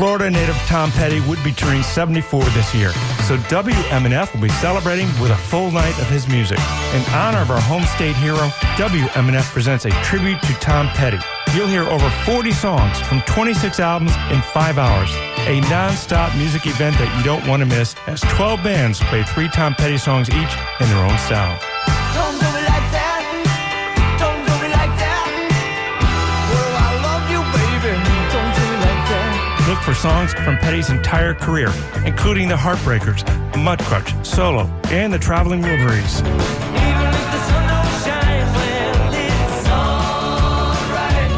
Florida native Tom Petty would be turning 74 this year, so WMNF will be celebrating with a full night of his music. In honor of our home state hero, WMNF presents a tribute to Tom Petty. You'll hear over 40 songs from 26 albums in 5 hours. A non-stop music event that you don't want to miss, as 12 bands play 3 Tom Petty songs each in their own style. Don't do me like that. Don't do me like that. Oh, I love you, baby. Don't do me like that. Look for songs from Petty's entire career, including the Heartbreakers, Mudcrutch, Solo, and the Traveling Wilburys. Even if the sun don't shine, well, it's alright.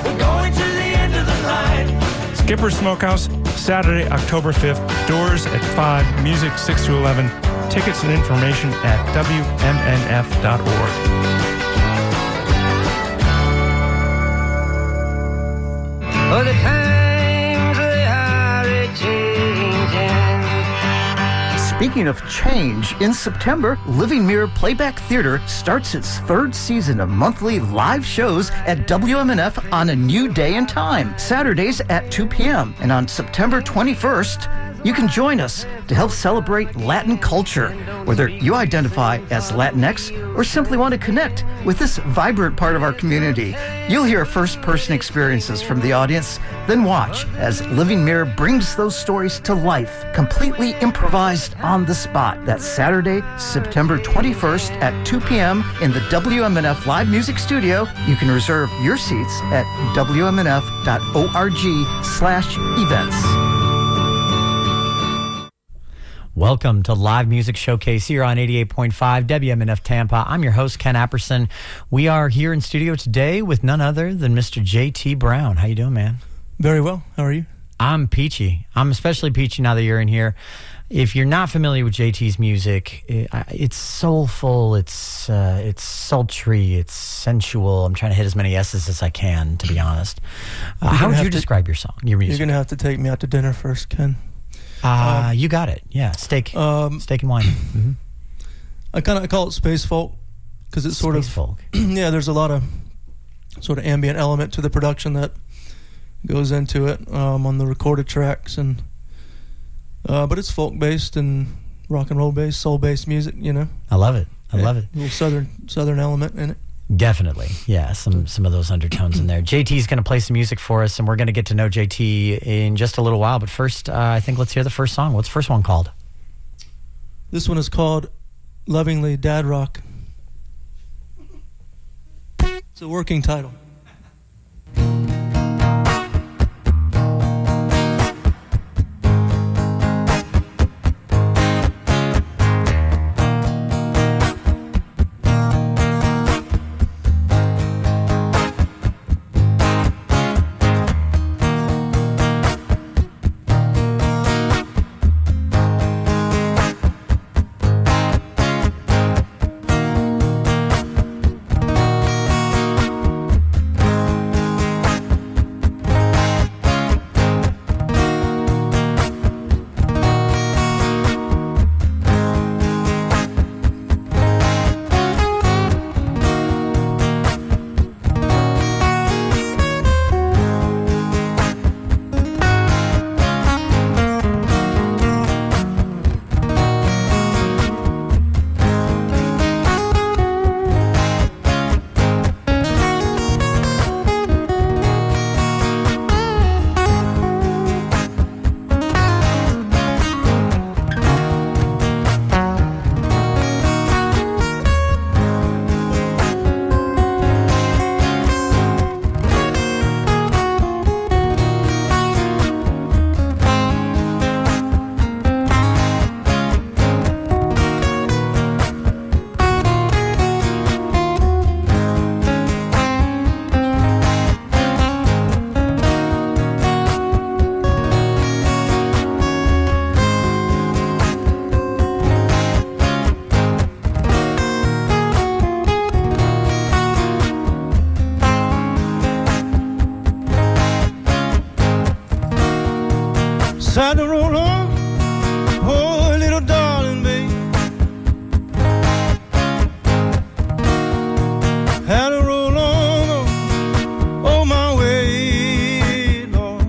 We're going to the end of the line. Skipper's Smokehouse, Saturday, October 5th. Doors at 5, music 6 to 11. Tickets and information at WMNF.org. Oh, the times they are a-changing. Speaking of change, in September, Living Mirror Playback Theater starts its 3rd season of monthly live shows at WMNF on a new day and time, Saturdays at 2 p.m. And on September 21st, you can join us to help celebrate Latin culture, whether you identify as Latinx or simply want to connect with this vibrant part of our community. You'll hear first-person experiences from the audience, then watch as Living Mirror brings those stories to life, completely improvised on the spot. That's Saturday, September 21st at 2 p.m. in the WMNF Live Music Studio. You can reserve your seats at wmnf.org/events. Welcome to Live Music Showcase here on 88.5 WMNF Tampa. I'm your host, Ken Apperson. We are here in studio today with none other than Mr. J.T. Brown. How you doing, man? Very well. How are you? I'm peachy. I'm especially peachy now that you're in here. If you're not familiar with JT's music, it's soulful, it's sultry, it's sensual. I'm trying to hit as many S's as I can, to be honest. How would you describe your song, your music? You're going to have to take me out to dinner first, Ken. You got it. Yeah, steak and wine. Mm-hmm. I call it space folk because it's sort of space folk. Yeah, there's a lot of sort of ambient element to the production that goes into it on the recorded tracks, and but it's folk based and rock and roll based, soul based music. You know, I love it. I love it. A little southern element in it. Definitely. Yeah, some of those undertones in there. JT's going to play some music for us, and we're going to get to know JT in just a little while. But first, I think let's hear the first song. What's the first one called? This one is called Lovingly Dad Rock. It's a working title. Side to roll on, oh little darling babe. Had to roll on, oh my way, Lord.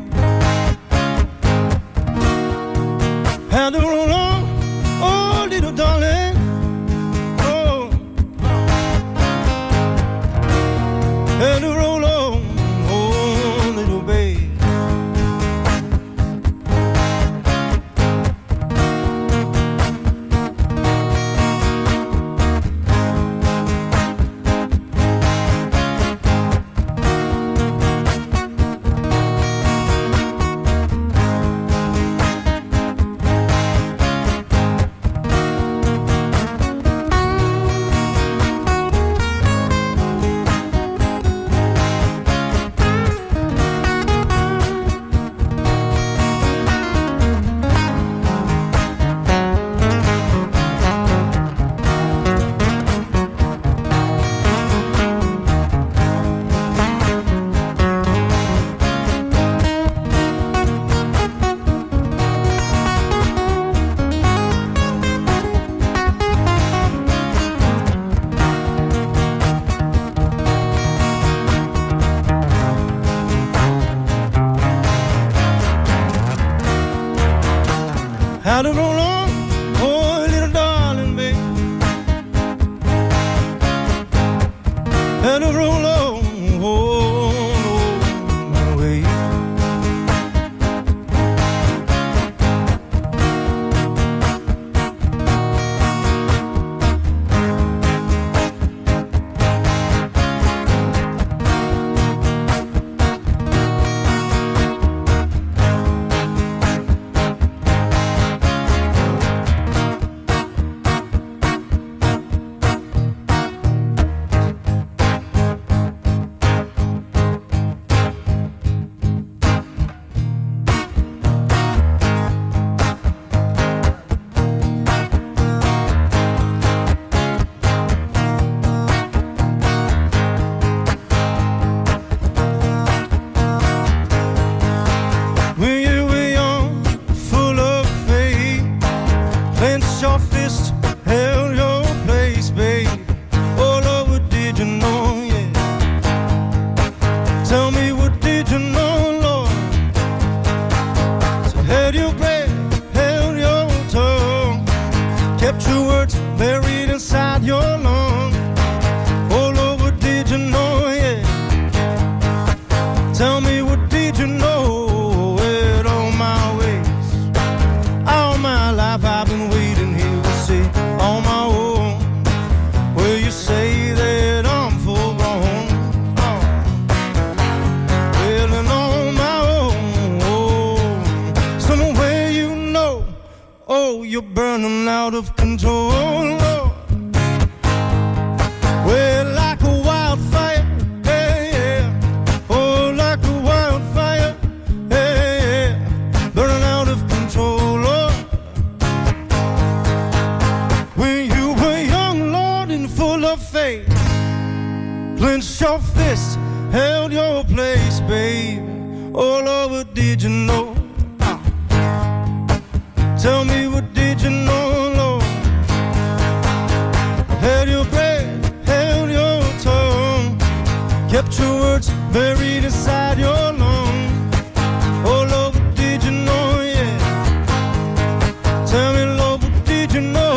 Had to roll on, oh, little darling, baby. Had to roll on, oh, my way. When you were young, full of faith, clenched your fist, held your place, babe. Oh Lord, what did you know? Yeah. Tell me, what did you know, Lord? So held your breath, held your tongue, kept your words buried inside your lungs. Oh Lord, what did you know? Yeah. Tell me, what did you know? I've been waiting here to see on my own. Will you say that I'm full grown? Oh. Well, and on my own, somewhere you know, oh, you're burning out of control. Oh. Well, like a wildfire, hey, yeah. Oh, like a wildfire, hey, yeah. Burning out of control. Oh. Faith, clenched your fist, held your place, babe. Oh Lord, what did you know? Tell me, what did you know, Lord? Held your breath, held your tongue, kept your words buried inside your lungs. Oh Lord, what did you know? Yeah. Tell me, Lord, what did you know?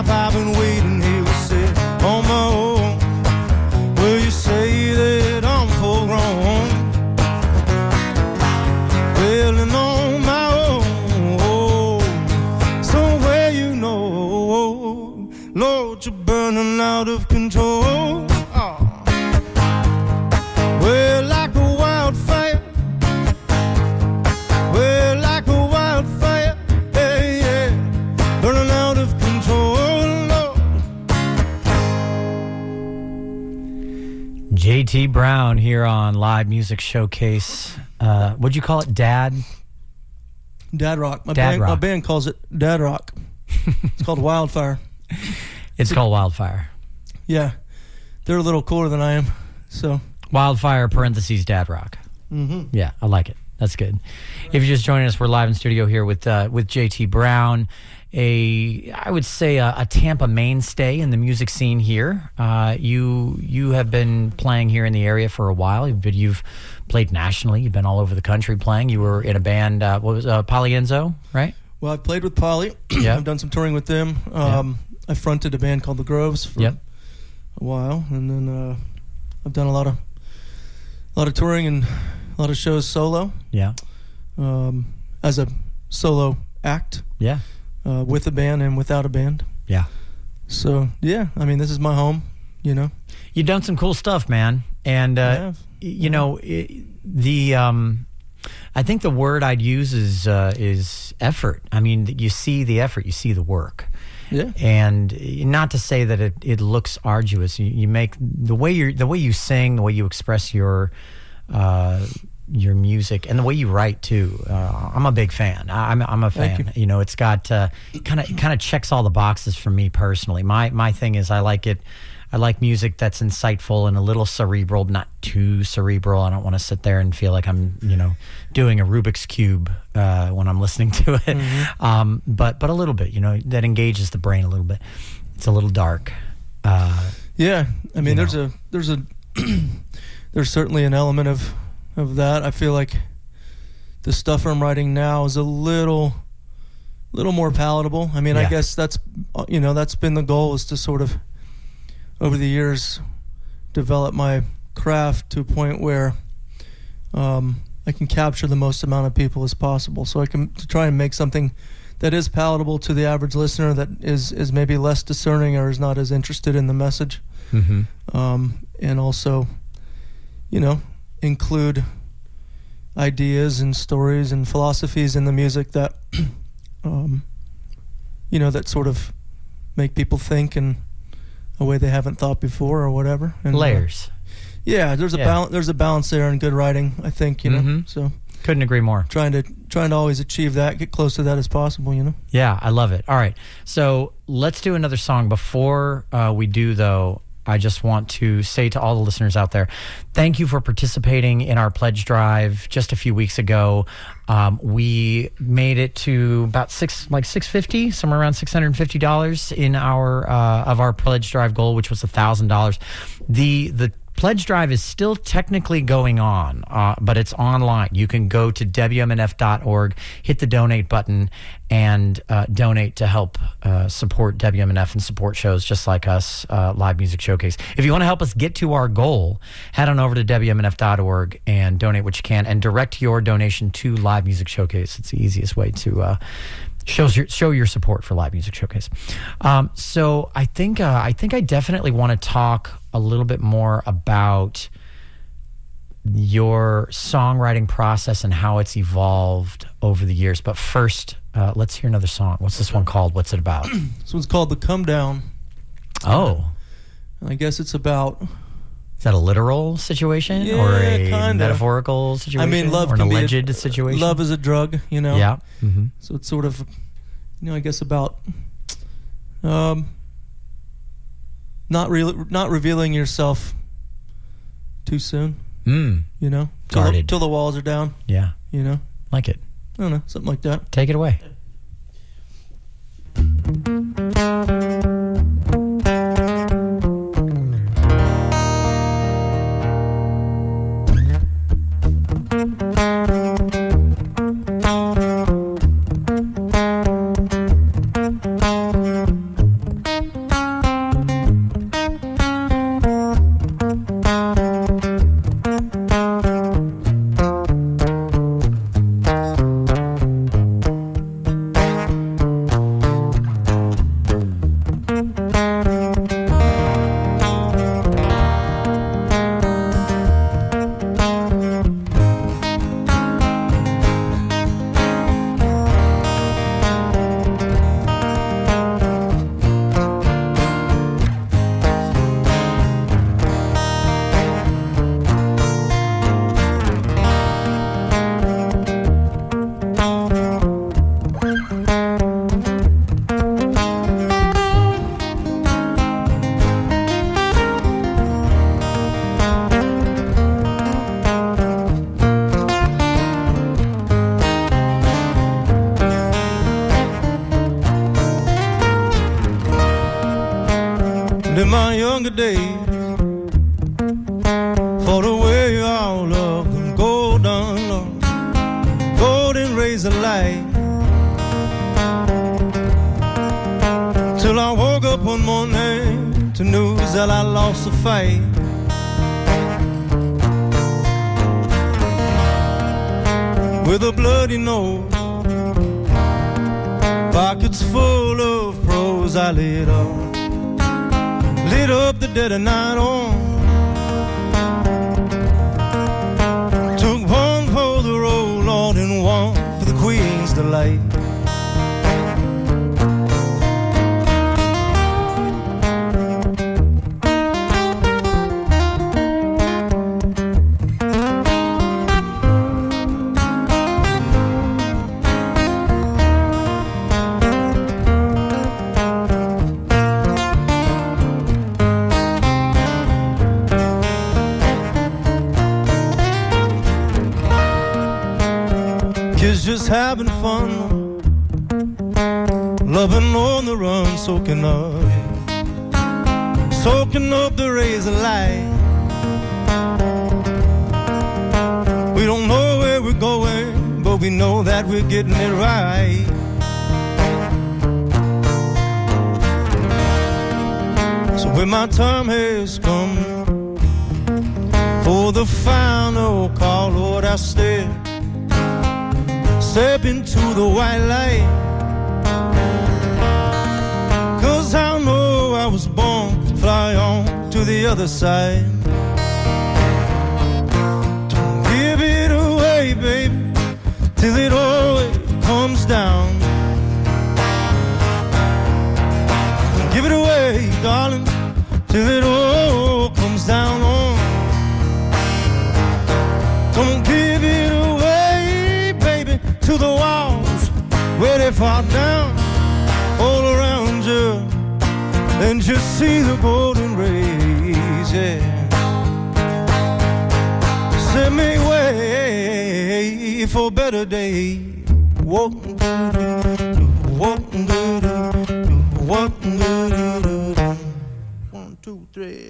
I've been waiting here to sit on my own. Will you say that I'm full grown? Well, and on my own, somewhere you know, Lord, you're burning out of control. Oh. Well, like a wildfire. Well, like a wildfire. Hey, yeah, burning out of control. JT Brown here on Live Music Showcase. What'd you call it? Dad Rock. My Rock. band calls it Dad Rock. It's called Wildfire. It's called Wildfire. Yeah. They're a little cooler than I am. So Wildfire parentheses Dad Rock. Mm-hmm. Yeah, I like it. That's good. If you're just joining us, we're live in studio here with JT Brown, I would say a Tampa mainstay in the music scene here. You have been playing here in the area for a while. You've played nationally. You've been all over the country playing. You were in a band, what was Polyenzo, right? Well, I've played with Polly. Yeah. I've done some touring with them. I fronted a band called The Groves for a while, and then I've done a lot of touring and a lot of shows solo. Yeah. As a solo act. Yeah. With a band and without a band. Yeah. So, yeah, I mean, this is my home, you know. You've done some cool stuff, man. And, you know, I think the word I'd use is effort. I mean, you see the effort, you see the work. Yeah. And not to say that it looks arduous. You make the way you sing, the way you express your music, and the way you write too. I'm a big fan. I'm a fan. You know, it's got kind of checks all the boxes for me personally. My thing is I like music that's insightful and a little cerebral, not too cerebral. I don't want to sit there and feel like I'm, doing a Rubik's Cube when I'm listening to it. Mm-hmm. But a little bit, that engages the brain a little bit. It's a little dark. Yeah, I mean, there's there's certainly an element of that. I feel like the stuff I'm writing now is a little more palatable. I mean, I guess that's been the goal, is to sort of over the years develop my craft to a point where I can capture the most amount of people as possible. So I can try and make something that is palatable to the average listener, that is maybe less discerning or is not as interested in the message. Mm-hmm. And also, include ideas and stories and philosophies in the music that, that sort of make people think in a way they haven't thought before or whatever. And, layers. There's a balance there in good writing, I think, Mm-hmm. So couldn't agree more. Trying to always achieve that, get close to that as possible, Yeah, I love it. All right, so let's do another song. Before we do, though, I just want to say to all the listeners out there, thank you for participating in our pledge drive just a few weeks ago. We made it to about $650, somewhere around $650 in our pledge drive goal, which was $1,000. The pledge drive is still technically going on, but it's online. You can go to WMNF.org, hit the donate button, and donate to help support WMNF and support shows just like us, Live Music Showcase. If you want to help us get to our goal, head on over to WMNF.org and donate what you can, and direct your donation to Live Music Showcase. It's the easiest way to show your support for Live Music Showcase. So I think I definitely want to talk a little bit more about your songwriting process and how it's evolved over the years. But first, let's hear another song. What's this one called? What's it about? This one's called The Come Down. Oh. I guess it's about... Is that a literal situation or a kinda metaphorical situation? I mean, love or an can alleged be situation? Love is a drug, Yeah. Mm-hmm. So it's sort of, I guess about not revealing yourself too soon. Guarded. Till the walls are down. Yeah. Like it. I don't know, something like that. Take it away. In my younger days, fought away all of them golden razor light, till I woke up one morning to news that I lost the fight. With a bloody nose, pockets full of prose, I lit up the dead of night on. Took one for the road, Lord, and one for the Queen's delight. Kids just having fun, loving on the run, soaking up the razor light. We don't know where we're going, but we know that we're getting it right. So when my time has come for the final call, Lord, I step into the white light, 'cause I know I was born to fly on to the other side. Don't give it away, baby, till it all comes down. Don't give it away, darling, till it all comes down on. Don't give it away, baby, to the walls where they fall down all around you, and just see the golden rays, yeah. Set me way for a better day. Walk, walk, walk, 1, 2, 3.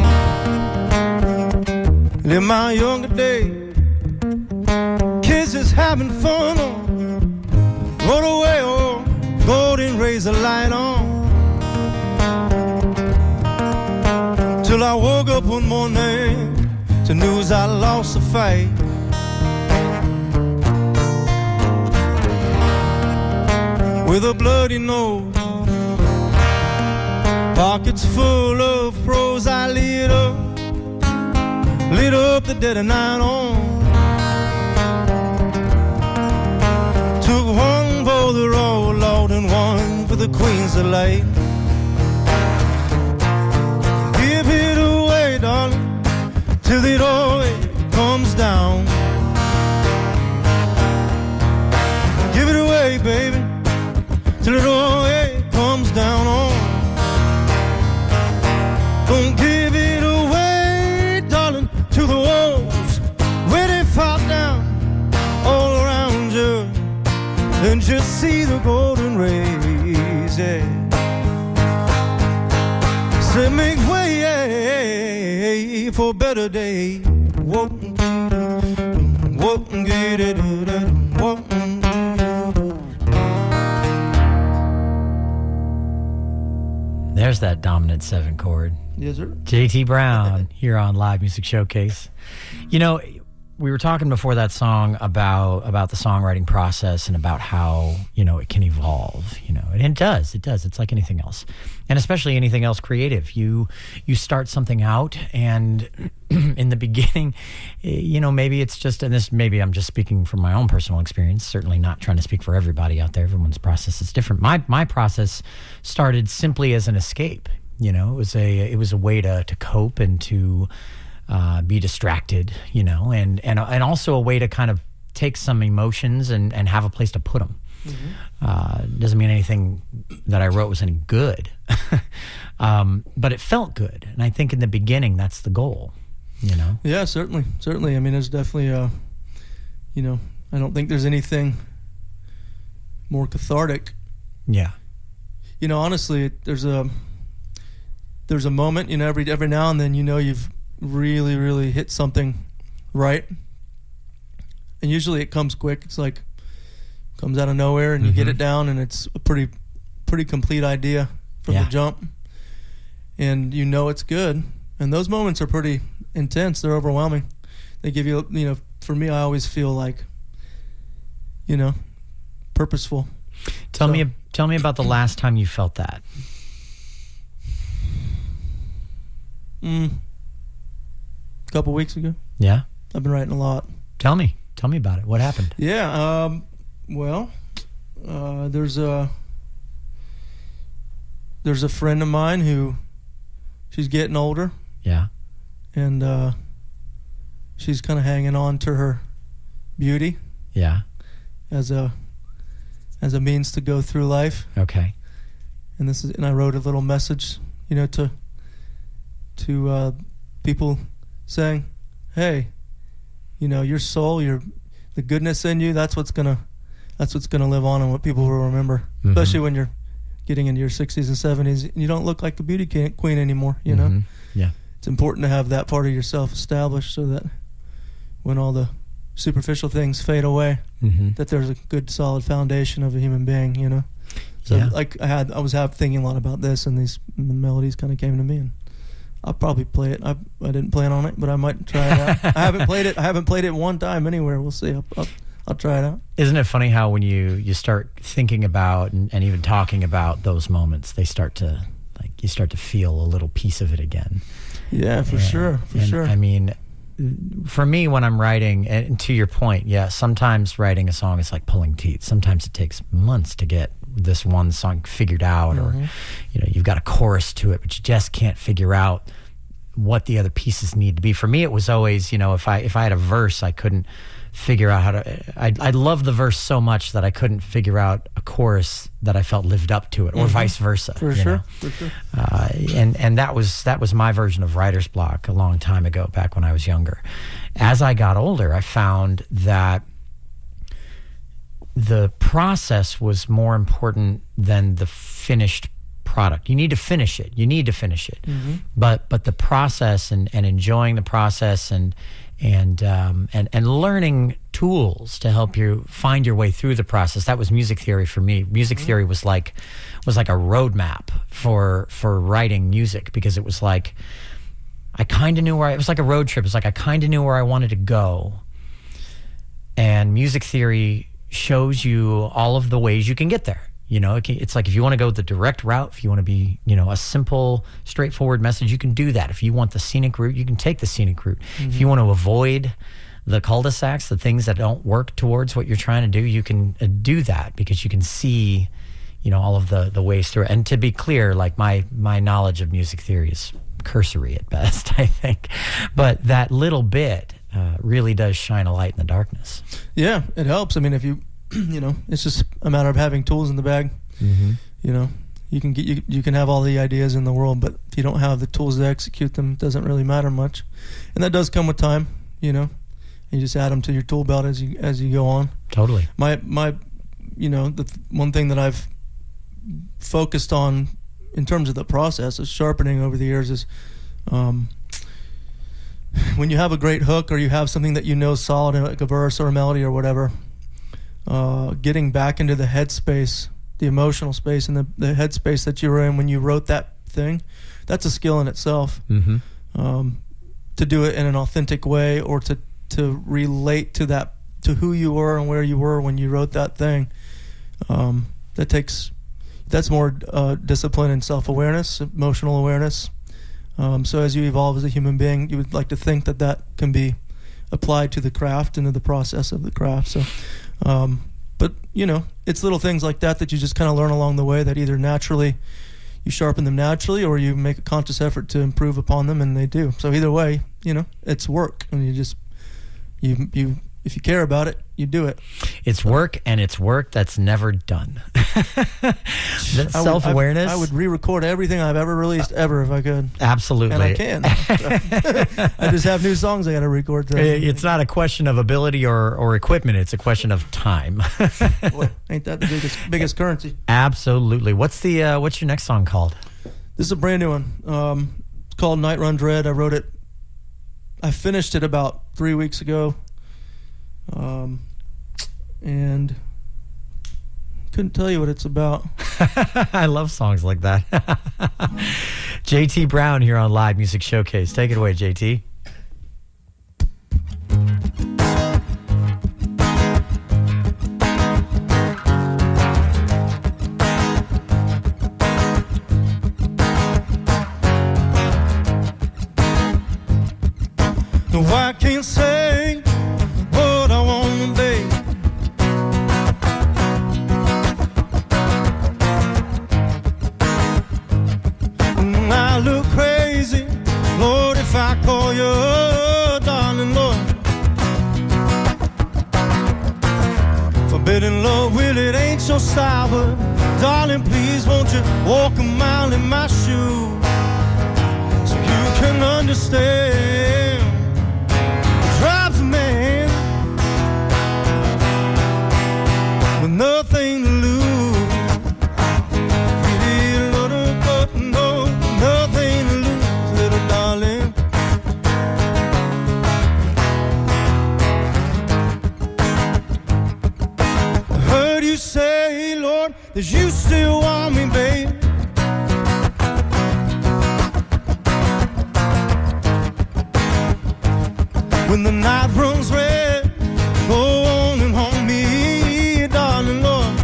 In my younger day, kids is having fun on road away, oh, golden rays of light on. Till I woke up one morning to news I lost the fight. With a bloody nose, pockets full of prose, I lit up the dead of night on. Took one for the road, Lord, and one for the Queen's delight. Give it away, darling, till it all comes down. Give it away, baby, till it all comes down on. Don't give it away, darling, to the walls where they fall down all around you, and just see the golden rays, yeah. Say make way for a better day. Walk, walk, get it, walk. There's that dominant 7 chord. Yes, sir. JT Brown here on Live Music Showcase. You know, we were talking before that song about the songwriting process and about how, you know, it can evolve, you know, and it does. It's like anything else, and especially anything else creative. You start something out, and in the beginning, you know, maybe it's just, and this, maybe I'm just speaking from my own personal experience, certainly not trying to speak for everybody out there. Everyone's process is different. My process started simply as an escape. You know, it was a way to cope and to be distracted, you know, and also a way to kind of take some emotions and have a place to put them. Mm-hmm. Doesn't mean anything that I wrote was any good, but it felt good. And I think in the beginning, that's the goal, you know? Yeah, certainly. I mean, there's definitely, you know, I don't think there's anything more cathartic. Yeah. You know, honestly, there's a moment, you know, every now and then, you know, you've really, really hit something right. And usually it comes quick. It's like, comes out of nowhere, and you get it down, and it's a pretty complete idea from the jump. And you know it's good. And those moments are pretty intense. They're overwhelming. They give you, you know, for me, I always feel like, you know, purposeful. Tell me about the last time you felt that. A couple weeks ago. Yeah? I've been writing a lot. Tell me about it. What happened? Yeah, well, there's a friend of mine who, she's getting older. Yeah. And she's kind of hanging on to her beauty. Yeah. As a means to go through life. Okay. And I wrote a little message, you know, to people saying, hey, you know, your soul, the goodness in you, that's what's gonna live on, and what people will remember. Especially when you're getting into your 60s and 70s, and you don't look like a beauty queen anymore, you know? Yeah. It's important to have that part of yourself established, so that when all the superficial things fade away. That there's a good solid foundation of a human being, you know. So like I was thinking a lot about this, and these melodies kind of came to me, and I'll probably play it. I didn't plan on it, but I might try it out. I haven't played it one time anywhere. We'll see. I'll try it out. Isn't it funny how when you start thinking about and even talking about those moments, they start to you start to feel a little piece of it again. Yeah, for sure. I mean, for me, when I'm writing, and to your point, sometimes writing a song is like pulling teeth. Sometimes it takes months to get this one song figured out, or you've got a chorus to it, but you just can't figure out what the other pieces need to be. For me, it was always, if I had a verse, I couldn't figure out how to. I love the verse so much that I couldn't figure out a chorus that I felt lived up to it, or vice versa. For sure. And that was my version of writer's block a long time ago, back when I was younger. As I got older, I found that the process was more important than the finished product. You need to finish it. But the process and enjoying the process and learning tools to help you find your way through the process. That was music theory for me. Music theory was like a roadmap for writing music, because it was like I kind of knew it was like a road trip. It's like I kind of knew where I wanted to go, and music theory shows you all of the ways you can get there. It's like if you want to go the direct route, if you want to be, a simple, straightforward message, you can do that. If you want the scenic route, you can take the scenic route. If you want to avoid the cul-de-sacs, the things that don't work towards what you're trying to do, you can do that, because you can see, all of the ways through it. And to be clear, like my knowledge of music theory is cursory at best, I think. But that little bit really does shine a light in the darkness. Yeah, it helps. I mean, if you, it's just a matter of having tools in the bag. You can have all the ideas in the world, but if you don't have the tools to execute them, it doesn't really matter much. And that does come with time. You just add them to your tool belt as you go on. Totally. My the one thing that I've focused on in terms of the process of sharpening over the years is when you have a great hook, or you have something that solid, like a verse or a melody or whatever, getting back into the headspace, the emotional space, and the headspace that you were in when you wrote that thing, that's a skill in itself. To do it in an authentic way, or to relate to who you were and where you were when you wrote that thing, that's more discipline and self-awareness, emotional awareness. So as you evolve as a human being, you would like to think that can be applied to the craft and to the process of the craft. So but it's little things like that you just kind of learn along the way, that either naturally you sharpen them naturally, or you make a conscious effort to improve upon them, and they do. So either way, it's work, and you just you if you care about it, you do it. It's work, and it's work that's never done. That self-awareness. I would re-record everything I've ever released ever if I could. Absolutely. And I can. I just have new songs I got to record. It's not a question of ability or equipment. It's a question of time. Boy, ain't that the biggest currency? Absolutely. What's your next song called? This is a brand new one. It's called Night Run Dread. I finished it about 3 weeks ago. And couldn't tell you what it's about. I love songs like that. JT Brown here on Live Music Showcase. Take it away, JT. No, I can't say what I want to be. I look crazy, Lord, if I call you darling, Lord. Forbidden love, well, it ain't your style, but darling, please won't you walk a mile in my shoes, so you can understand what drives a man with nothing to lose. Nothing to lose, little darling. that you still want me, babe. When the night runs red, go on and haunt me, darling Lord.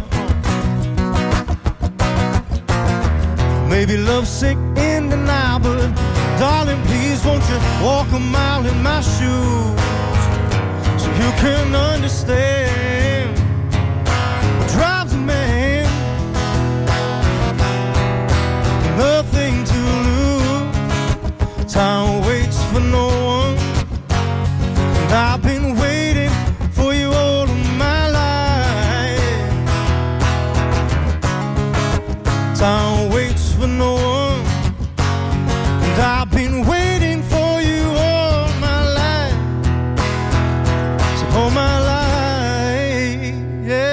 Maybe lovesick in denial, but darling, please won't you walk a mile in my shoes so you can understand what drives a man. Nothing to lose, time waits for no one. And I've been waiting for you all of my life. Time waits for no one. And I've been waiting for you all my life. So all my life, yeah.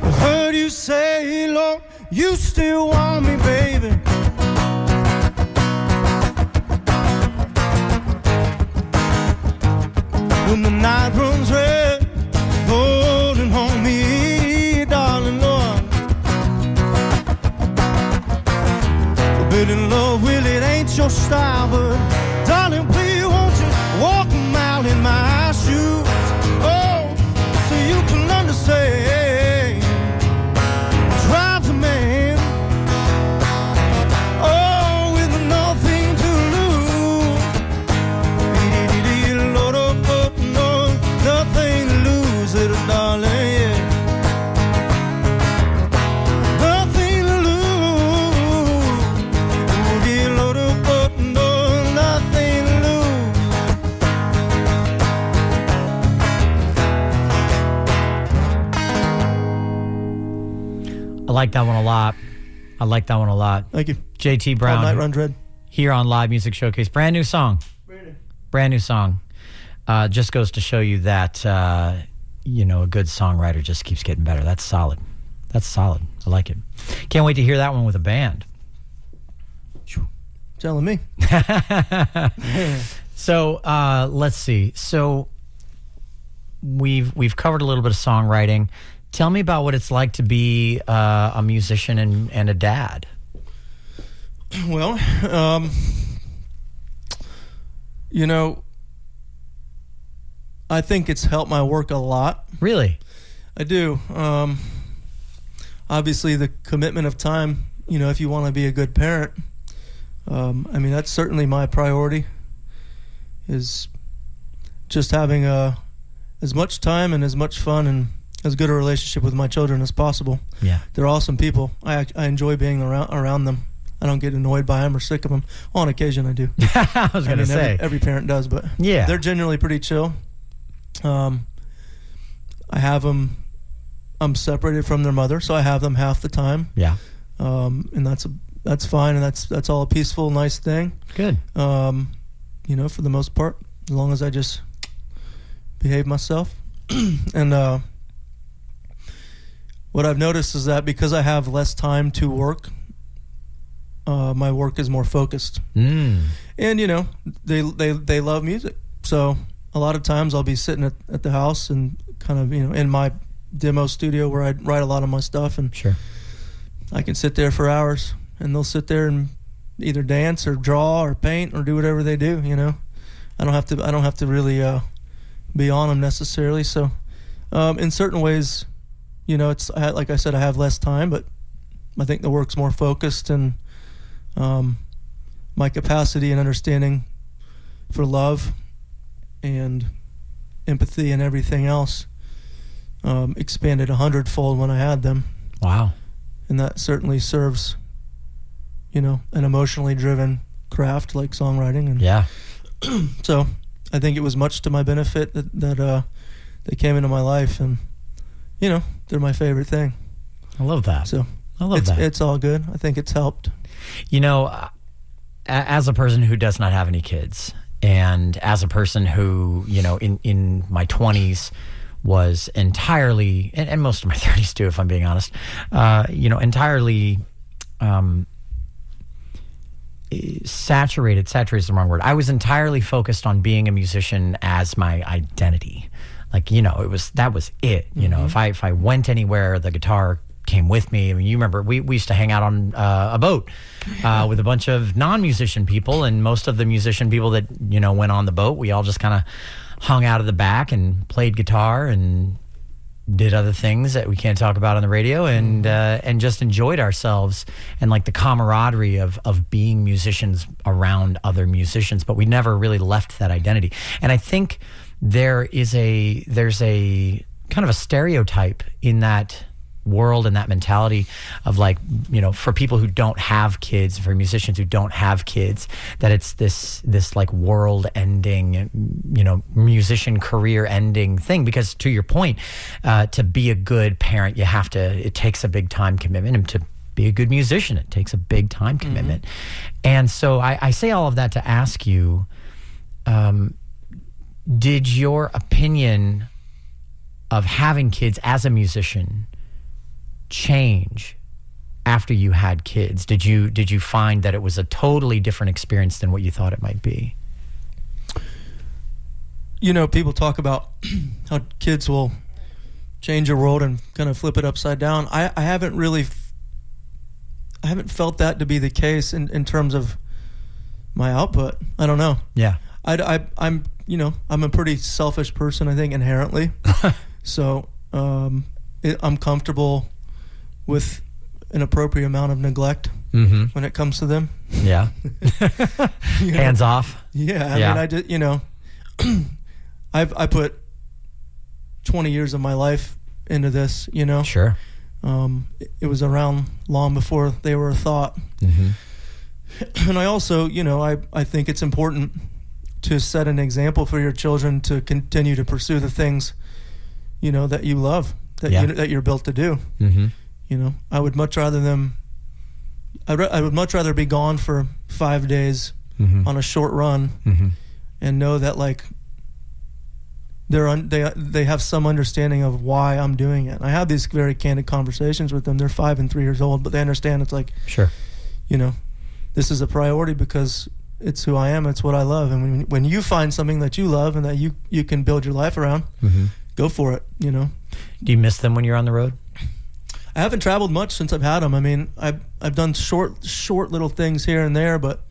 I heard you say, Lord, you still want me, baby. When the night runs red, hold and hold me, darling Lord. Forbidden love, well, it ain't your style, but darling, please won't you walk a mile in my shoes, oh, so you can understand what drives a man, oh, with nothing to lose. No, nothing to lose, little darling, yeah. Nothing to lose. Get loaded up, no, nothing to lose. I like that one a lot. I like that one a lot. Thank you. JT All Brown Night Runs Red. here on Live Music Showcase. Brand new song. Brand new song. Just goes to show you that, a good songwriter just keeps getting better. That's solid. That's solid. I like it. Can't wait to hear that one with a band. Telling me. So let's see. So we've covered a little bit of songwriting. Tell me about what it's like to be a musician and a dad. Well, I think it's helped my work a lot. Really? I do. Obviously, the commitment of time, if you want to be a good parent, that's certainly my priority, is just having as much time and as much fun and as good a relationship with my children as possible. Yeah. They're awesome people. I enjoy being around them. I don't get annoyed by them or sick of them. On occasion, I do. I was going to say. Every parent does, but yeah, they're generally pretty chill. I have them. I'm separated from their mother, so I have them half the time. Yeah. And that's fine, and that's all a peaceful, nice thing. Good. For the most part, as long as I just behave myself. And what I've noticed is that because I have less time to work, my work is more focused. And they love music, so a lot of times I'll be sitting at the house and kind of in my demo studio where I write a lot of my stuff, and sure, I can sit there for hours, and they'll sit there and either dance or draw or paint or do whatever they do. I don't have to really be on them necessarily. So in certain ways, it's like I said, I have less time, but I think the work's more focused, and my capacity and understanding for love and empathy and everything else expanded 100-fold when I had them. Wow. And that certainly serves, an emotionally driven craft like songwriting. And yeah. So I think it was much to my benefit that they came into my life, and they're my favorite thing. I love that. So I love that. It's all good. I think it's helped. as a person who does not have any kids, and as a person who, in my 20s was entirely, and most of my 30s too, if I'm being honest, entirely saturated is the wrong word. I was entirely focused on being a musician as my identity. Like, that was it. If I went anywhere, the guitar came with me. I mean, you remember we used to hang out on a boat with a bunch of non-musician people, and most of the musician people that went on the boat, we all just kind of hung out at the back and played guitar and did other things that we can't talk about on the radio, and just enjoyed ourselves and like the camaraderie of being musicians around other musicians, but we never really left that identity. And I think there's a kind of a stereotype in that world and that mentality of like, for people who don't have kids, for musicians who don't have kids, that it's this like world ending, musician career ending thing. Because to your point, to be a good parent, it takes a big time commitment, and to be a good musician, it takes a big time commitment. And so I say all of that to ask you, did your opinion of having kids as a musician change after you had kids? Did you find that it was a totally different experience than what you thought it might be? People talk about how kids will change your world and kind of flip it upside down. I haven't felt that to be the case in terms of my output. I don't know. Yeah. I'm a pretty selfish person, I think, inherently. So I'm comfortable with an appropriate amount of neglect when it comes to them. Yeah. Hands off. Yeah. I mean, I put 20 years of my life into this, Sure. It was around long before they were a thought. And I also, I think it's important to set an example for your children to continue to pursue the things, that you love, that you're built to do. I would much rather I would much rather be gone for 5 days on a short run and know that like they have some understanding of why I'm doing it. And I have these very candid conversations with them. They're 5 and 3 years old, but they understand it's like, sure, this is a priority because it's who I am. It's what I love. And when you find something that you love and that you can build your life around, go for it. Do you miss them when you're on the road? I haven't traveled much since I've had them. I mean, I've done short little things here and there, but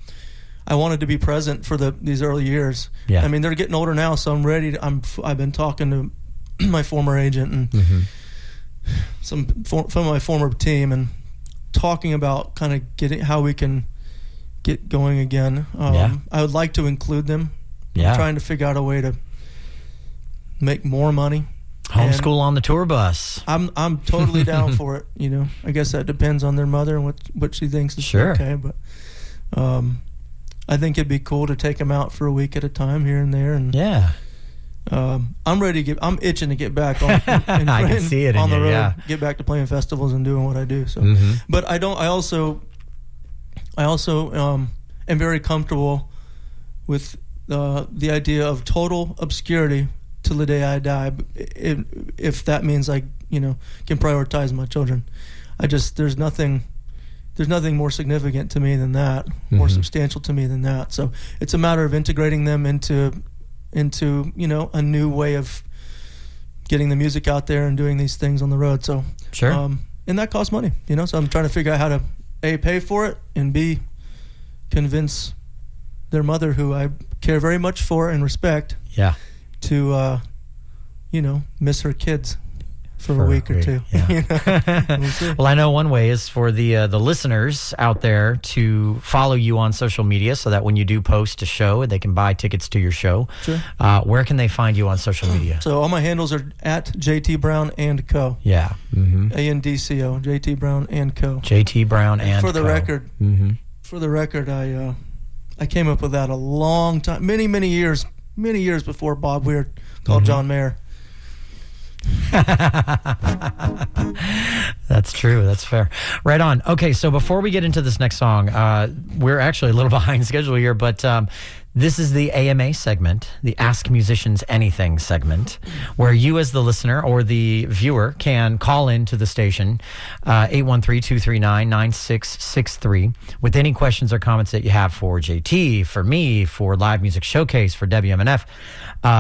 I wanted to be present for these early years. Yeah. I mean, they're getting older now, so I'm ready. I've been talking to my former agent and some of my former team, and talking about kind of getting how we can get going again. I would like to include them. I'm trying to figure out a way to make more money. Homeschool on the tour bus. I'm totally down for it. I guess that depends on their mother and what she thinks is okay. But I think it'd be cool to take them out for a week at a time here and there. And I'm ready to I'm itching to get back on. I can see it on in the road. Yeah. Get back to playing festivals and doing what I do. So, but I don't. I also am very comfortable with the idea of total obscurity till the day I die, if that means I can prioritize my children. There's nothing more significant to me than that, more substantial to me than that. So it's a matter of integrating them into a new way of getting the music out there and doing these things on the road. So sure, and that costs money, so I'm trying to figure out how to A, pay for it, and B, convince their mother, who I care very much for and respect, to miss her kids for a week or two. Yeah. We'll see. Well, I know one way is for the listeners out there to follow you on social media, so that when you do post a show, they can buy tickets to your show. Sure. Where can they find you on social media? So all my handles are at JT Brown and Co. Yeah. ANDCO, JT Brown and Co. JT Brown and for the Co. record. For the record, I came up with that a long time, many years before Bob Weir called John Mayer. That's true. That's fair. Right on. Okay, so before we get into this next song, we're actually a little behind schedule here, but this is the AMA segment, the Ask Musicians Anything segment, where you as the listener or the viewer can call in to the station, 813-239-9663, with any questions or comments that you have for JT, for me, for Live Music Showcase, for WMNF.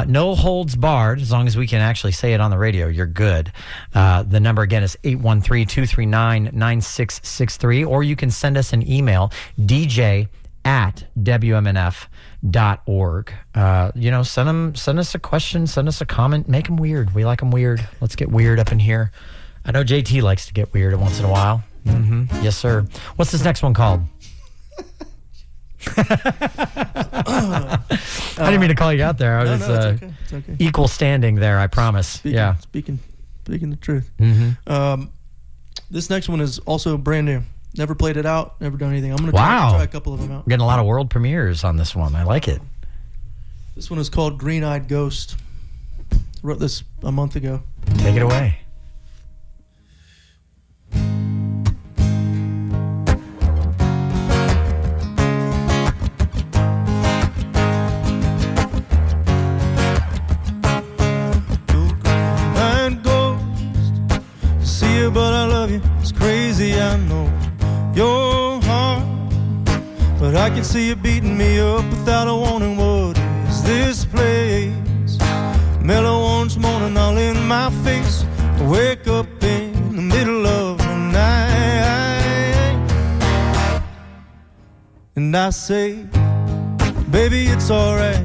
No holds barred. As long as we can actually say it on the radio, you're good. The number again is 813-239-9663, or you can send us an email, dj@wmnf.org. Send us a question, send us a comment, make them weird. We like them weird. Let's get weird up in here. I know JT likes to get weird once in a while. Mm-hmm. Yes, sir. What's this next one called? I didn't mean to call you out there. I was it's okay. It's okay. Equal standing there, I promise. Speaking the truth. Mm-hmm. This next one is also brand new. Never played it out, never done anything. I'm going to try a couple of them out. We're getting a lot of world premieres on this one. I like it. This one is called Green Eyed Ghost. I wrote this a month ago. Take it away. But I love you, it's crazy, I know your heart, but I can see you beating me up without a warning. What is this place? Mellow orange morning all in my face. I wake up in the middle of the night and I say, baby, it's alright.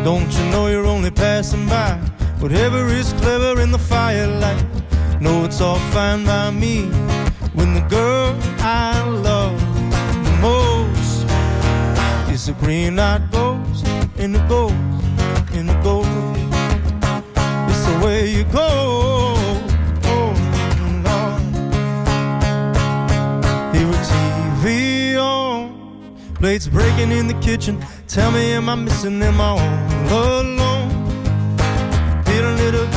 Don't you know you're only passing by? Whatever is clever in the firelight, no, it's all fine by me. When the girl I love the most is a green-eyed ghost, and it goes, and it goes. It's the way you go, oh Lord. Hear a TV on, plates breaking in the kitchen. Tell me, am I missing them all alone? Feeling it up.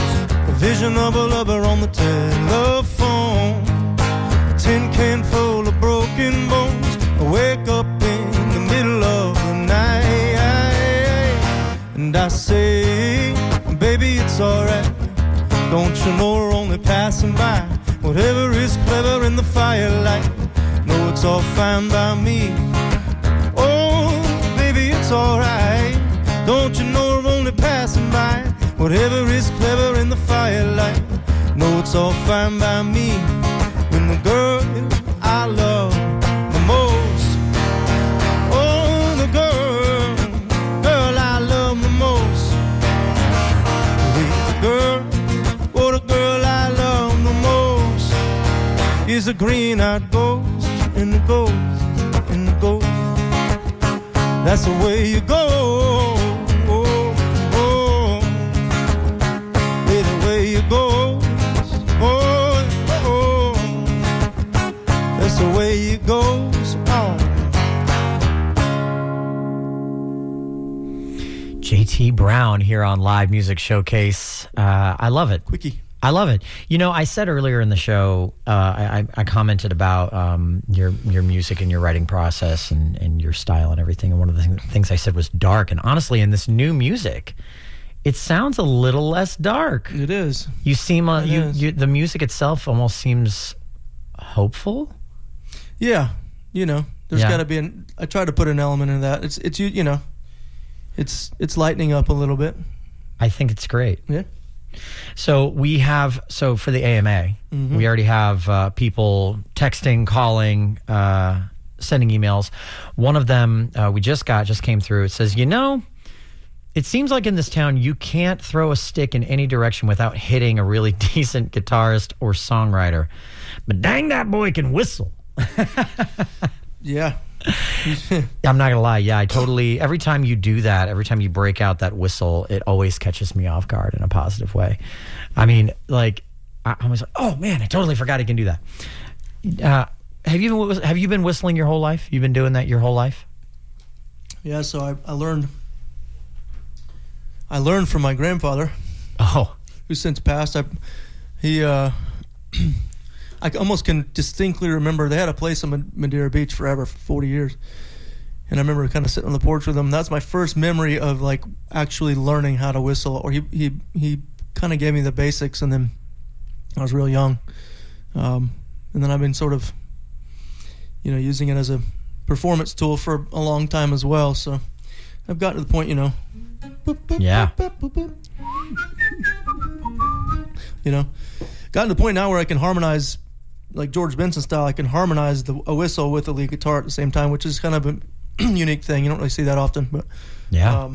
Vision of a lover on the telephone. A tin can full of broken bones. I wake up in the middle of the night and I say, baby, it's alright. Don't you know we're only passing by? Whatever is clever in the firelight, no, it's all fine by me. Oh, baby, it's alright. Don't you know we're only passing by? Whatever is clever in the firelight, no, it's all fine by me. When the girl I love the most, oh, the girl I love the most, the girl, oh, the girl I love the most is a green-eyed ghost, and it goes, and it goes. That's the way you go. Goes, oh, that's the way it goes on. JT Brown here on Live Music Showcase. I love it. Quickie. I love it. You know, I said earlier in the show, I commented about your music and your writing process and your style and everything. And one of the things I said was dark. And honestly, in this new music, it sounds a little less dark. It is. You seem the music itself almost seems hopeful. Yeah, there's got to be I try to put an element in that. It's lightening up a little bit. I think it's great. Yeah. So for the AMA, we already have people texting, calling, sending emails. One of them we just came through. It says, it seems like in this town, you can't throw a stick in any direction without hitting a really decent guitarist or songwriter. But dang, that boy can whistle. Yeah. I'm not going to lie. Yeah, I totally, every time you do that, every time you break out that whistle, it always catches me off guard in a positive way. I mean, like, I was like, oh man, I totally forgot he can do that. Have you been whistling your whole life? You've been doing that your whole life? Yeah, so I learned from my grandfather. Oh. Who's since passed. He, I almost can distinctly remember they had a place in Madeira Beach forever, for 40 years. And I remember kind of sitting on the porch with him. That's my first memory of like actually learning how to whistle. Or he kind of gave me the basics, and then I was real young. And then I've been sort of, using it as a performance tool for a long time as well. So I've gotten to the point, Yeah. Gotten to the point now where I can harmonize, like George Benson style. I can harmonize a whistle with a lead guitar at the same time, which is kind of a unique thing. You don't really see that often, but Yeah.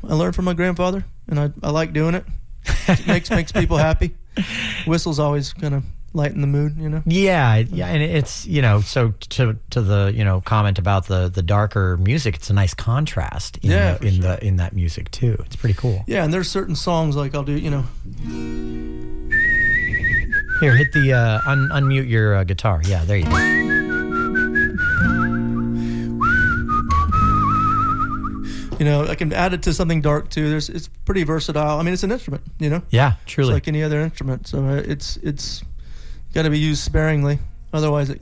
I learned from my grandfather, and I like doing it. It makes people happy. Whistles always kind of lighten the mood, Yeah, and it's so to the comment about the darker music, it's a nice contrast in that music too. It's pretty cool. Yeah, and there's certain songs like I'll do, Here, hit the unmute your guitar. Yeah, there you go. I can add it to something dark too. It's pretty versatile. I mean, it's an instrument, Yeah, truly. It's like any other instrument. So it's got to be used sparingly. Otherwise, it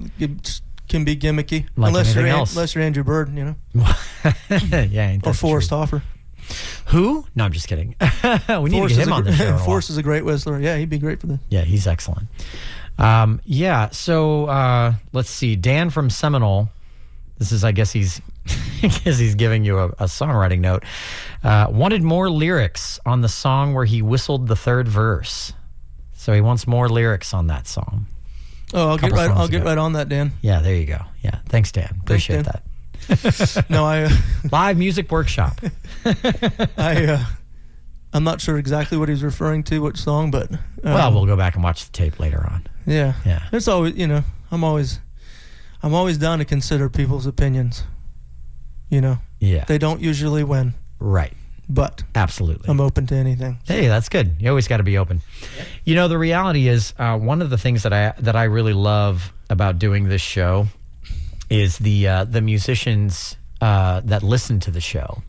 can be gimmicky. Like unless anything you're Andrew Bird, Yeah, ain't that or Forrest the truth. Hoffer. Who? No, I'm just kidding. We need to get him on the show. Forrest is a great whistler. Yeah, he'd be great for this. Yeah, he's excellent. So let's see. Dan from Seminole. This is, I guess he's giving you a songwriting note. Wanted more lyrics on the song where he whistled the third verse. So he wants more lyrics on that song. Oh, I'll get right on that, Dan. Yeah, there you go. Yeah, thanks, Dan. Appreciate Dan. that. No, Live music workshop. I'm not sure exactly what he's referring to, which song, but Well, we'll go back and watch the tape later on. Yeah. Yeah. It's always, I'm always down to consider people's opinions. Yeah. They don't usually win, Right. but Absolutely. I'm open to anything. Hey, that's good. You always got to be open. The reality is one of the things that I really love about doing this show is the musicians that listen to the show.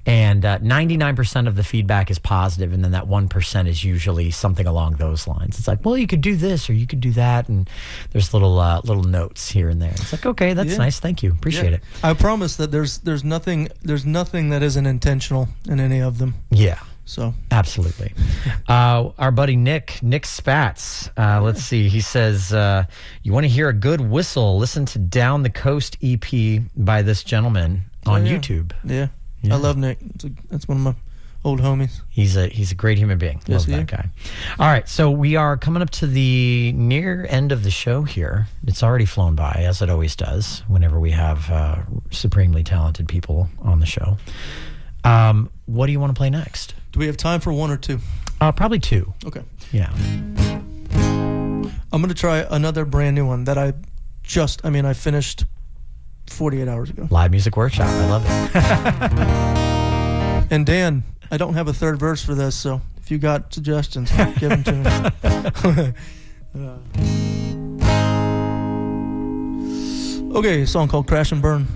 And 99% of the feedback is positive, and then that 1% is usually something along those lines. It's like, well, you could do this or you could do that, and there's little notes here and there. It's like, okay, that's nice. Thank you. Appreciate it. I promise that there's nothing that isn't intentional in any of them. Yeah. So Absolutely. Our buddy Nick Spatz, let's see. He says, you want to hear a good whistle, listen to Down the Coast EP by this gentleman on YouTube. Yeah. Yeah. I love Nick. That's one of my old homies. He's a great human being. Yes, Love that guy. All right, so we are coming up to the near end of the show here. It's already flown by, as it always does, whenever we have supremely talented people on the show. What do you want to play next? Do we have time for one or two? Probably two. Okay. Yeah. I'm going to try another brand new one that I finished 48 hours ago. Live music workshop. I love it. And Dan, I don't have a third verse for this, so if you got suggestions, give them to me. Okay, a song called Crash and Burn.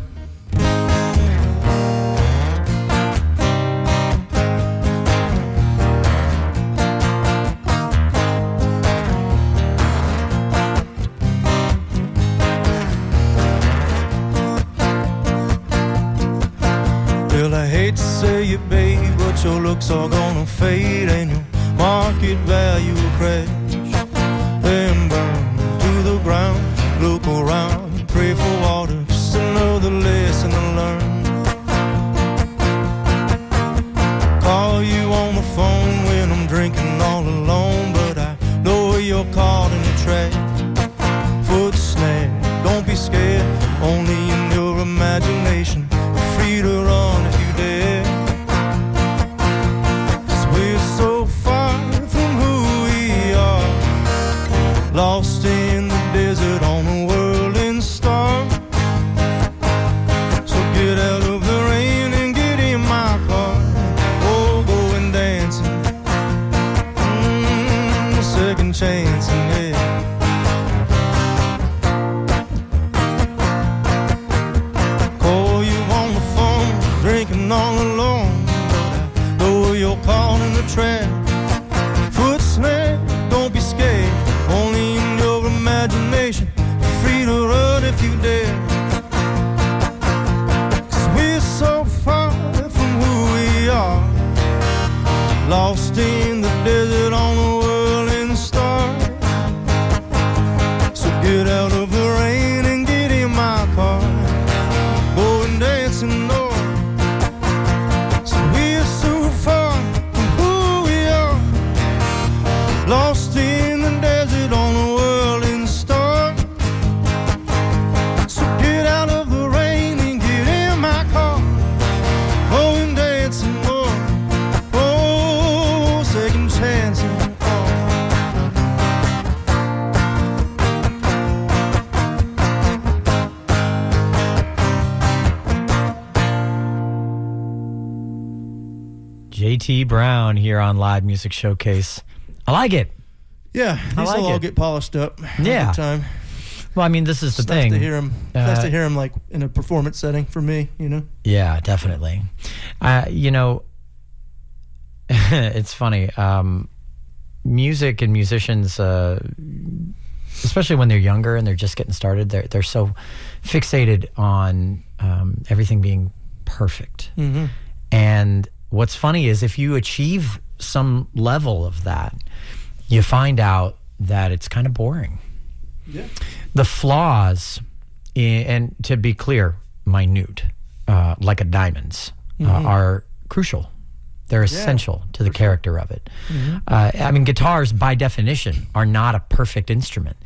Well, I hate to say it, babe, but your looks are gonna fade and your market value will crash and burn to the ground. Look around, pray for water, just another lesson to learn. Call you on the phone when I'm drinking all alone, but I know you're caught in the trap. Foot snare, don't be scared, only in your imagination. You're free to run if you dare. 'Cause we're so far from who we are, lost in the desert on a whirling star. So get out of the rain and get in my car. Oh, going dancing, second chance, and yeah. Call you on the phone, drinking all alone, but I know you're caught in the trap. Foot snare, don't be scared. run if you dare. 'Cause we're so far from who we are, lost in the desert on a whirling star. So get out of the rain and get in my car, going dancing north. So we're so far from who we are, lost in the desert on a whirling star. So get out of the rain and get in my car, going dancing north. Oh, second chance and all. JT Brown here on Live Music Showcase. I like it. Yeah, these like will all it. get polished up. Yeah. Over time. Well, I mean, this is the It's thing. nice to hear him. Nice to hear him like in a performance setting for me. You know. Yeah, definitely. You know, it's funny. Music and musicians, especially when they're younger and they're just getting started, they're so fixated on everything being perfect. Mm-hmm. And what's funny is if you achieve some level of that, you find out that it's kind of boring. Yeah. The flaws, and to be clear, minute, like a diamond's, are crucial. They're essential to the character of it. I mean, guitars, by definition, are not a perfect instrument.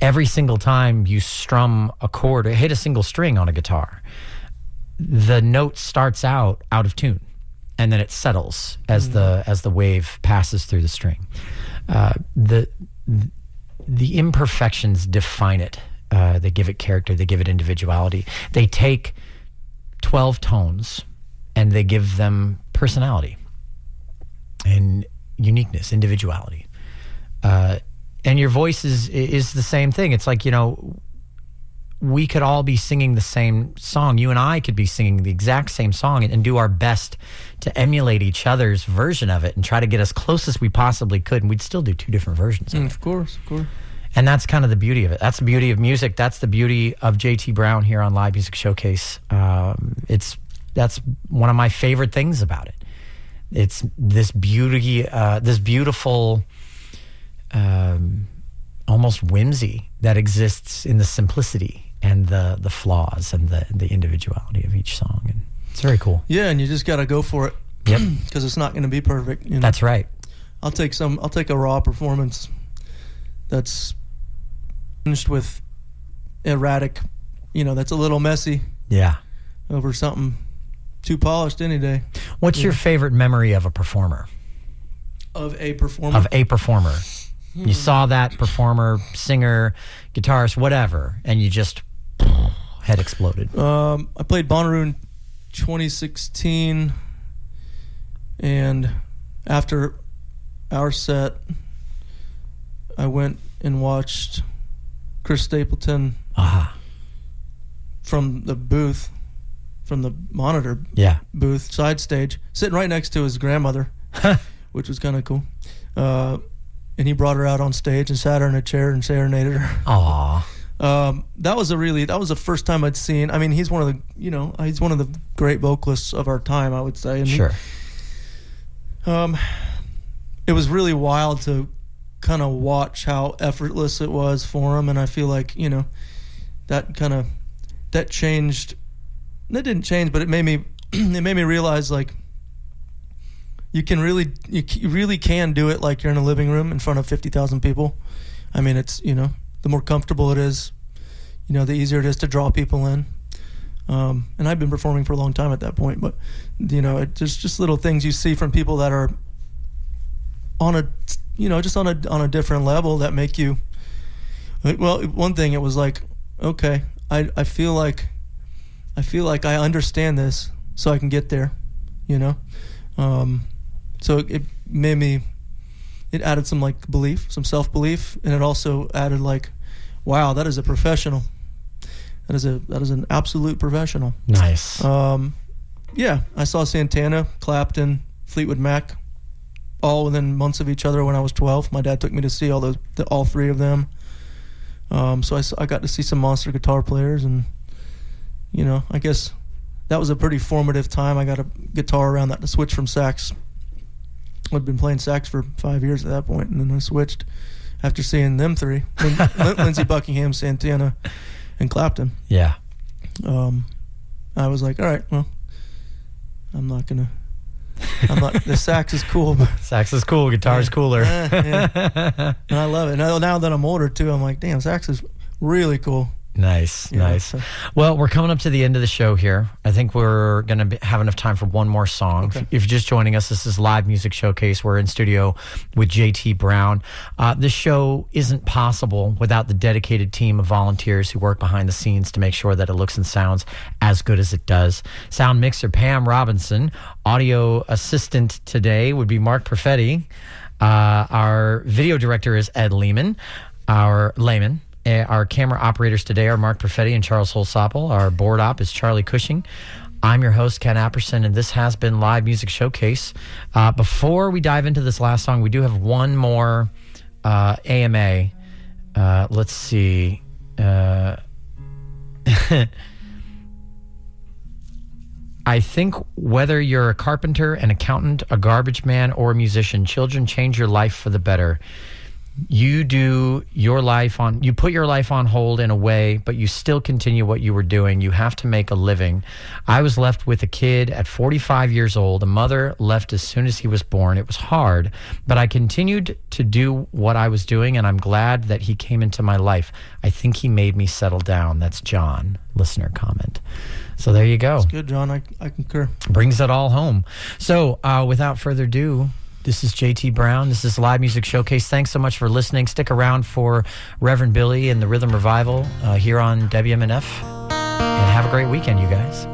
Every single time you strum a chord or hit a single string on a guitar, the note starts out of tune, and then it settles as the wave passes through the string. The imperfections define it. They give it character. They give it individuality. They take 12 tones and they give them personality and uniqueness, individuality. And your voice is the same thing. It's like, you know, we could all be singing the same song. You and I could be singing the exact same song and do our best to emulate each other's version of it and try to get as close as we possibly could, and we'd still do two different versions of it. Of course. And that's kind of the beauty of it. That's the beauty of music. That's the beauty of JT Brown here on Live Music Showcase. That's one of my favorite things about it. It's this beauty, this beautiful, almost whimsy that exists in the simplicity and the flaws and the individuality of each song. And it's very cool. Yeah, and you just got to go for it. Yep. Because it's not going to be perfect. You know? That's right. I'll take a raw performance that's finished with erratic, you know, that's a little messy Yeah. over something too polished any day. What's your favorite memory of a performer? Of a performer? Of a performer. You saw that performer, singer, guitarist, whatever, and you just head exploded. I played Bonnaroo in 2016, and after our set, I went and watched Chris Stapleton from the booth, from the monitor booth, side stage, sitting right next to his grandmother, which was kind of cool. And he brought her out on stage and sat her in a chair and serenaded her. Aww. That was the first time I'd seen. I mean, he's one of the great vocalists of our time, I would say. And Sure. It was really wild to kind of watch how effortless it was for him, and I feel like, you know, that changed. That didn't change, but it made me realize, like, you really can do it like you're in a living room in front of 50,000 people. I mean, it's, you know, the more comfortable it is, you know, the easier it is to draw people in. And I've been performing for a long time at that point, but, you know, there's just little things you see from people that are on a, you know, just on a different level that make you, well, one thing, it was like, okay, I feel like I understand this, so I can get there, you know? So it made me, it added some, like, belief, some self-belief, and it also added, like, wow, that is a professional. That is an absolute professional. Nice. Yeah, I saw Santana, Clapton, Fleetwood Mac, all within months of each other when I was 12. My dad took me to see all three of them. So I got to see some monster guitar players, and I guess that was a pretty formative time. I got a guitar around that to switch from sax. I'd been playing sax for 5 years at that point, and then I switched after seeing them three: Lindsey Buckingham, Santana, and Clapton. Yeah. I was like, all right, well, the sax is cool, but Sax is cool, guitar's cooler. yeah. And I love it. Now that I'm older too, I'm like, damn, sax is really cool. Nice. So. Well, we're coming up to the end of the show here. I think we're going to have enough time for one more song. Okay. If you're just joining us, this is Live Music Showcase. We're in studio with JT Brown. This show isn't possible without the dedicated team of volunteers who work behind the scenes to make sure that it looks and sounds as good as it does. Sound mixer Pam Robinson. Audio assistant today would be Mark Perfetti. Our video director is Ed Lehman. Our camera operators today are Mark Perfetti and Charles Holsopple. Our board op is Charlie Cushing. I'm your host, Ken Apperson, and this has been Live Music Showcase. Before we dive into this last song, we do have one more AMA. Let's see. I think whether you're a carpenter, an accountant, a garbage man, or a musician, children change your life for the better. You put your life on hold in a way, but you still continue what you were doing. You have to make a living. I was left with a kid at 45 years old. A mother left as soon as he was born. It was hard, but I continued to do what I was doing, and I'm glad that he came into my life. I think he made me settle down. That's John, listener comment. So there you go. That's good, John. I concur. Brings it all home. So without further ado, this is JT Brown. This is Live Music Showcase. Thanks so much for listening. Stick around for Reverend Billy and the Rhythm Revival here on WMNF. And have a great weekend, you guys.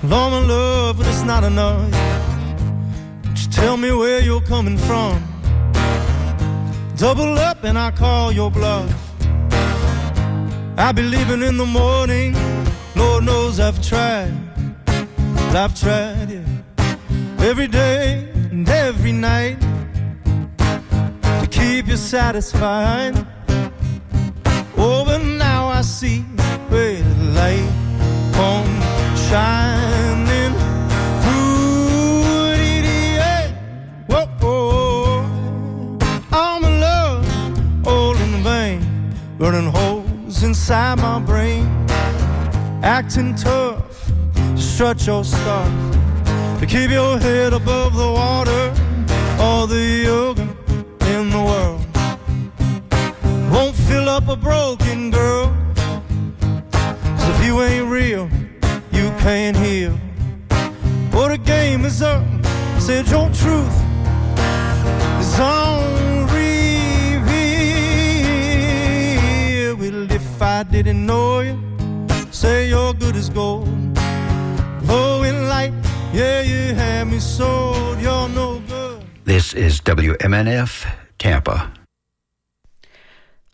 Lord, my love, but it's not enough. Tell me where you're coming from. Double up and I call your bluff. I'll be leaving in the morning. Lord knows I've tried. I've tried, yeah. Every day and every night to keep you satisfied. Oh, but now I see where the light comes shining through it, yeah. Whoa, oh, all my love, all in vain, burning holes inside my brain, acting tough to strut your stuff, to keep your head above the water. All the yoga in the world won't fill up a broken girl, 'cause if you ain't real, you can't heal. Well, the game is up. Said your truth is on reveal. Well, if I didn't know you, say you're good as gold. Glowing light, yeah, you had me sold. You're no good. This is WMNF Tampa.